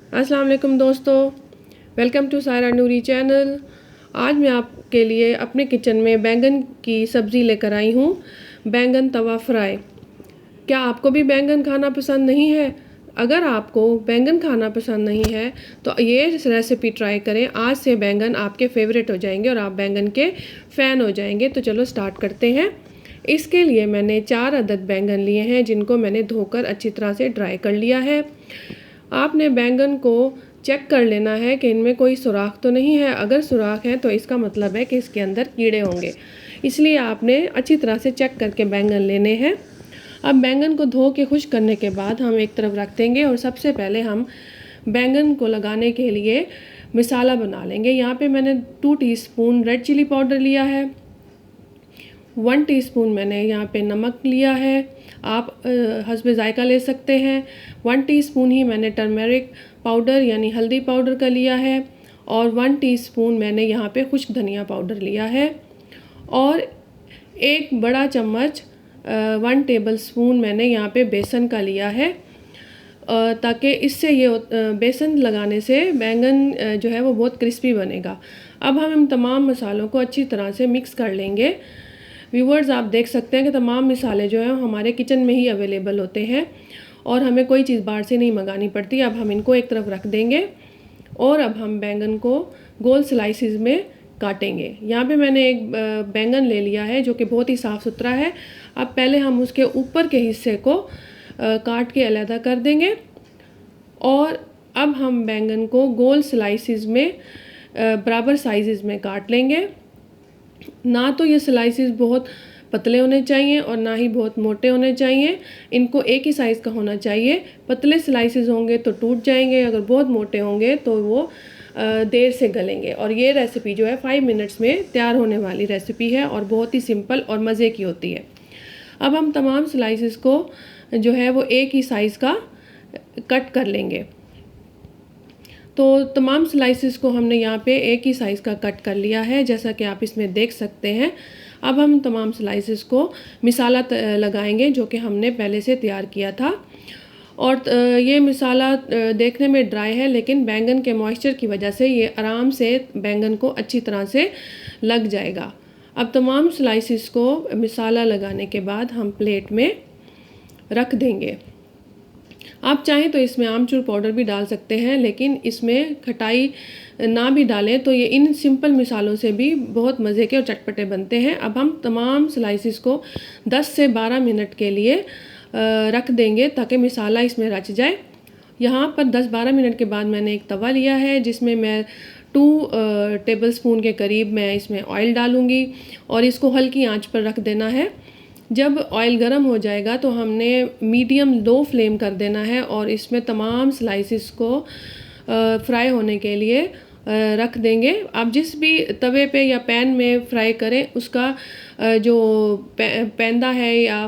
अस्सलाम वालेकुम दोस्तों, welcome to Saira Noori channel. आज मैं आपके लिए अपने किचन में बैंगन की सब्ज़ी लेकर आई हूँ, बैंगन तवा फ्राई। क्या आपको भी बैंगन खाना पसंद नहीं है? अगर आपको बैंगन खाना पसंद नहीं है तो ये रेसिपी ट्राई करें। आज से बैंगन आपके फेवरेट हो जाएंगे और आप बैंगन के फ़ैन हो जाएंगे। तो चलो स्टार्ट करते हैं। इसके लिए मैंने 4 अदद बैंगन लिए हैं, जिनको मैंने धोकर अच्छी तरह से ड्राई कर लिया है। आपने बैंगन को चेक कर लेना है कि इनमें कोई सुराख तो नहीं है। अगर सुराख है तो इसका मतलब है कि इसके अंदर कीड़े होंगे, इसलिए आपने अच्छी तरह से चेक करके बैंगन लेने हैं। अब बैंगन को धो के खुश्क करने के बाद हम एक तरफ रख देंगे और सबसे पहले हम बैंगन को लगाने के लिए मसाला बना लेंगे। यहाँ पे मैंने 2 टीस्पून रेड चिली पाउडर लिया है, 1 टीस्पून मैंने यहाँ पे नमक लिया है, आप हस्बे ज़ायका ले सकते हैं। 1 टीस्पून ही मैंने टर्मेरिक पाउडर यानी हल्दी पाउडर का लिया है और 1 टीस्पून मैंने यहाँ पे खुश्क धनिया पाउडर लिया है और 1 बड़ा चम्मच 1 टेबल स्पून मैंने यहाँ पे बेसन का लिया है, ताकि इससे ये बेसन लगाने से बैंगन जो है वो बहुत क्रिस्पी बनेगा। अब हम इन तमाम मसालों को अच्छी तरह से मिक्स कर लेंगे। व्यूवर्स, आप देख सकते हैं कि तमाम मसाले जो हैं हमारे किचन में ही अवेलेबल होते हैं और हमें कोई चीज़ बाहर से नहीं मंगानी पड़ती। अब हम इनको एक तरफ रख देंगे और अब हम बैंगन को गोल स्लाइसिस में काटेंगे। यहाँ पे मैंने एक बैंगन ले लिया है जो कि बहुत ही साफ़ सुथरा है। अब पहले हम उसके ऊपर के हिस्से को काट के अलहदा कर देंगे और अब हम बैंगन को गोल स्लाइसिस में बराबर साइज़ में काट लेंगे। ना तो ये स्लाइसिस बहुत पतले होने चाहिए और ना ही बहुत मोटे होने चाहिए, इनको एक ही साइज़ का होना चाहिए। पतले स्लाइसिस होंगे तो टूट जाएंगे, अगर बहुत मोटे होंगे तो वो देर से गलेंगे। और ये रेसिपी जो है 5 मिनट्स में तैयार होने वाली रेसिपी है और बहुत ही सिंपल और मज़े की होती है। अब हम तमाम स्लाइसिस को जो है वो एक ही साइज़ का कट कर लेंगे। तो तमाम स्लाइसिस को हमने यहाँ पे एक ही साइज़ का कट कर लिया है, जैसा कि आप इसमें देख सकते हैं। अब हम तमाम स्लाइसिस को मसाला लगाएंगे जो कि हमने पहले से तैयार किया था। और ये मसाला देखने में ड्राई है, लेकिन बैंगन के मॉइस्चर की वजह से ये आराम से बैंगन को अच्छी तरह से लग जाएगा। अब तमाम स्लाइसिस को मसाला लगाने के बाद हम प्लेट में रख देंगे। आप चाहें तो इसमें आमचूर पाउडर भी डाल सकते हैं, लेकिन इसमें खटाई ना भी डालें तो ये इन सिंपल मसालों से भी बहुत मज़े के और चटपटे बनते हैं। अब हम तमाम स्लाइसिस को 10 से 12 मिनट के लिए रख देंगे ताकि मसाला इसमें रच जाए। यहाँ पर 10-12 मिनट के बाद मैंने एक तवा लिया है जिसमें मैं 2 टेबलस्पून के करीब मैं इसमें ऑयल डालूँगी और इसको हल्की आंच पर रख देना है। जब ऑयल गर्म हो जाएगा तो हमने मीडियम लो फ्लेम कर देना है और इसमें तमाम स्लाइसिस को फ्राई होने के लिए रख देंगे। आप जिस भी तवे पे या पैन में फ्राई करें उसका जो पैंदा है या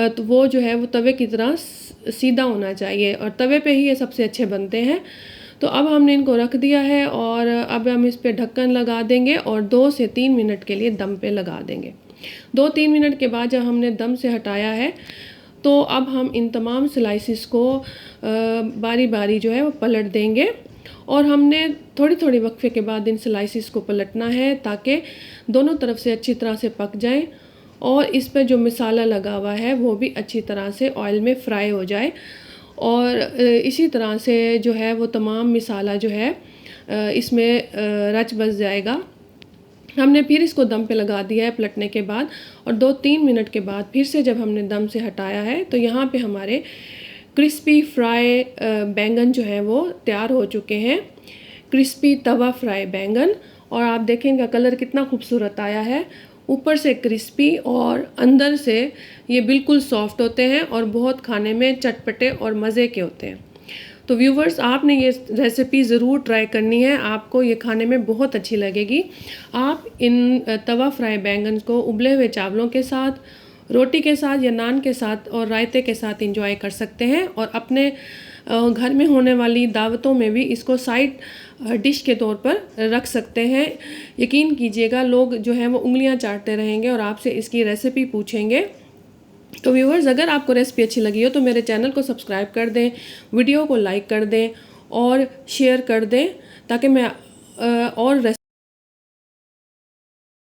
तो वो जो है वो तवे की तरह सीधा होना चाहिए और तवे पे ही ये सबसे अच्छे बनते हैं। तो अब हमने इनको रख दिया है और अब हम इस पे ढक्कन लगा देंगे और 2 से 3 मिनट के लिए दम पे लगा देंगे। 2-3 मिनट के बाद जब हमने दम से हटाया है तो अब हम इन तमाम स्लाइसिस को बारी बारी जो है वो पलट देंगे और हमने थोड़ी थोड़ी वक्फे के बाद इन स्लाइसिस को पलटना है ताकि दोनों तरफ से अच्छी तरह से पक जाएं और इस पर जो मसाला लगा हुआ है वो भी अच्छी तरह से ऑयल में फ्राई हो जाए। और इसी तरह से जो है वो तमाम मसाला जो है इसमें रच बस जाएगा। हमने फिर इसको दम पे लगा दिया है पलटने के बाद और 2-3 मिनट के बाद फिर से जब हमने दम से हटाया है तो यहाँ पे हमारे क्रिस्पी फ्राई बैंगन जो है वो तैयार हो चुके हैं। क्रिस्पी तवा फ्राई बैंगन, और आप देखें इनका कलर कितना खूबसूरत आया है, ऊपर से क्रिस्पी और अंदर से ये बिल्कुल सॉफ्ट होते हैं और बहुत खाने में चटपटे और मज़े के होते हैं। तो व्यूवर्स, आपने ये रेसिपी ज़रूर ट्राई करनी है, आपको ये खाने में बहुत अच्छी लगेगी। आप इन तवा फ्राई बैंगन को उबले हुए चावलों के साथ, रोटी के साथ या नान के साथ और रायते के साथ इंजॉय कर सकते हैं और अपने घर में होने वाली दावतों में भी इसको साइड डिश के तौर पर रख सकते हैं। यकीन कीजिएगा, लोग जो हैं वो उंगलियां चाटते रहेंगे और आपसे इसकी रेसिपी पूछेंगे। तो व्यूवर्स, अगर आपको रेसिपी अच्छी लगी हो तो मेरे चैनल को सब्सक्राइब कर दें, वीडियो को लाइक कर दें और शेयर कर दें ताकि मैं और